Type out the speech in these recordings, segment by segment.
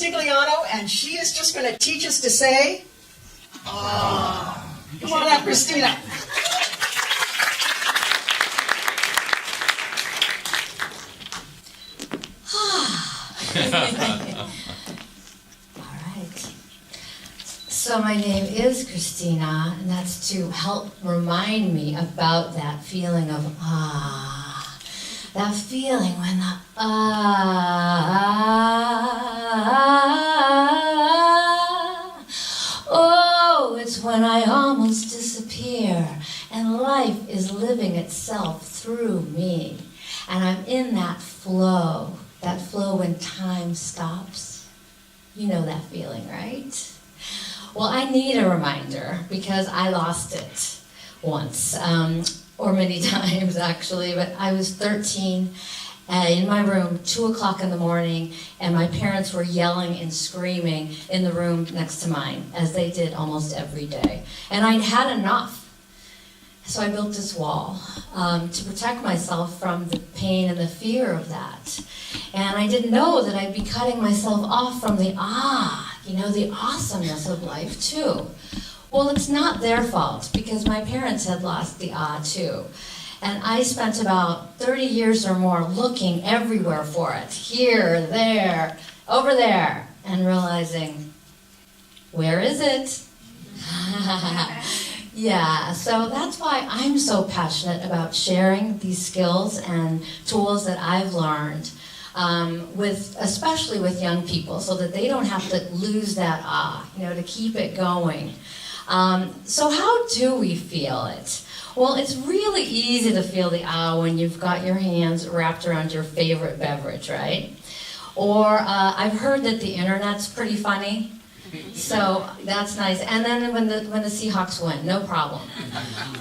Castigliano, and she is just going to teach us to say, ah. Come on up, Christina. All right. So my name is Christina, and that's to help remind me about that feeling of that feeling when the oh, it's when I almost disappear, and life is living itself through me, and I'm in that flow when time stops. You know that feeling, right? Well, I need a reminder because I lost it once, or many times actually, but I was 13 in my room, 2 o'clock in the morning, and my parents were yelling and screaming in the room next to mine, as they did almost every day. And I'd had enough. So I built this wall to protect myself from the pain and the fear of that. And I didn't know that I'd be cutting myself off from the the awesomeness of life too. Well, it's not their fault because my parents had lost the too. And I spent about 30 years or more looking everywhere for it, here, there, over there, and realizing, where is it? Yeah, so that's why I'm so passionate about sharing these skills and tools that I've learned, especially with young people, so that they don't have to lose that to keep it going. So how do we feel it? Well, it's really easy to feel the when you've got your hands wrapped around your favorite beverage, right? Or I've heard that the internet's pretty funny. So that's nice. And then when the Seahawks win, no problem.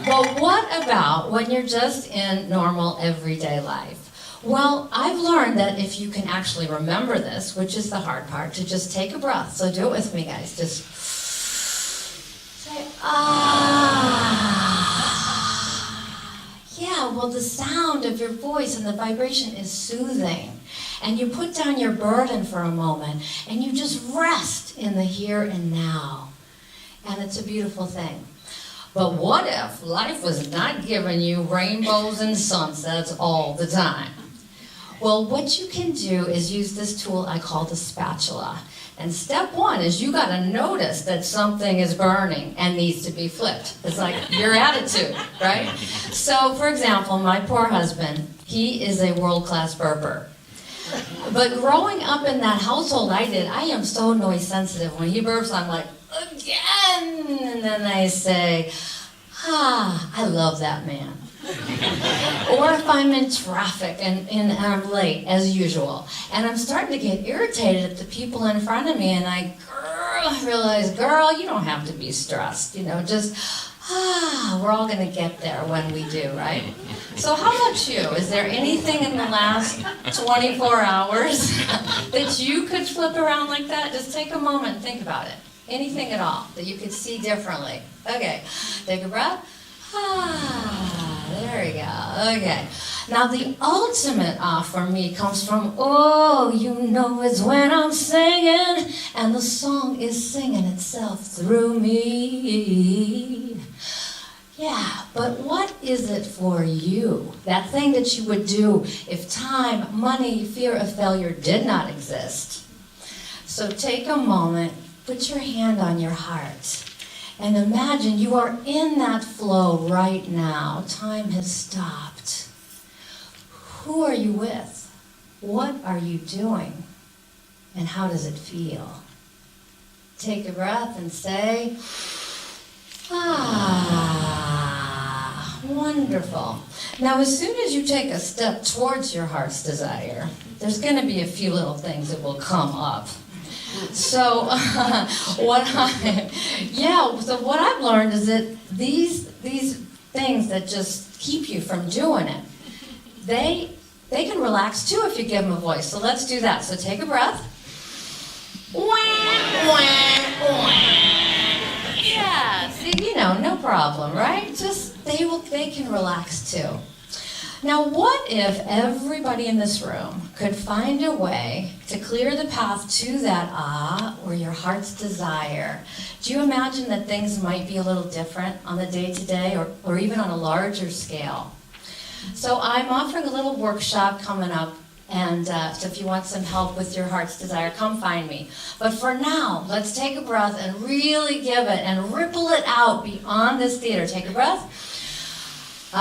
But what about when you're just in normal everyday life? Well, I've learned that if you can actually remember this, which is the hard part, to just take a breath. So do it with me, guys. Just say, Yeah, well, the sound of your voice and the vibration is soothing. And you put down your burden for a moment, and you just rest in the here and now. And it's a beautiful thing. But what if life was not giving you rainbows and sunsets all the time? Well, what you can do is use this tool I call the spatula. And step one is you got to notice that something is burning and needs to be flipped. It's like your attitude, right? So, for example, my poor husband, he is a world-class burper. But growing up in that household I am so noise sensitive. When he burps, I'm like, again! And then I say, I love that man. Or if I'm in traffic and I'm late, as usual, and I'm starting to get irritated at the people in front of me, and I realize, girl, you don't have to be stressed, just, we're all going to get there when we do, right? So how about you? Is there anything in the last 24 hours that you could flip around like that? Just take a moment and think about it. Anything at all that you could see differently. Okay, take a breath. There we go. Okay. Now the ultimate for me comes from, it's when I'm singing, and the song is singing itself through me. Yeah, but what is it for you? That thing that you would do if time, money, fear of failure did not exist. So take a moment, put your hand on your heart, and imagine you are in that flow right now. Time has stopped. Who are you with? What are you doing? And how does it feel? Take a breath and say, wonderful. Now, as soon as you take a step towards your heart's desire, there's going to be a few little things that will come up. So what I've learned is that these things that just keep you from doing it, they can relax too if you give them a voice. So let's do that. So take a breath. Yeah, see, no problem, right? Just they can relax too. Now, what if everybody in this room could find a way to clear the path to that or your heart's desire? Do you imagine that things might be a little different on the day-to-day or even on a larger scale? So I'm offering a little workshop coming up, and so if you want some help with your heart's desire, come find me. But for now, let's take a breath and really give it and ripple it out beyond this theater. Take a breath. I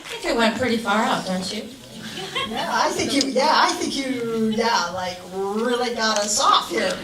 think I went pretty far out, don't you? Yeah, I think you, like really got us off here.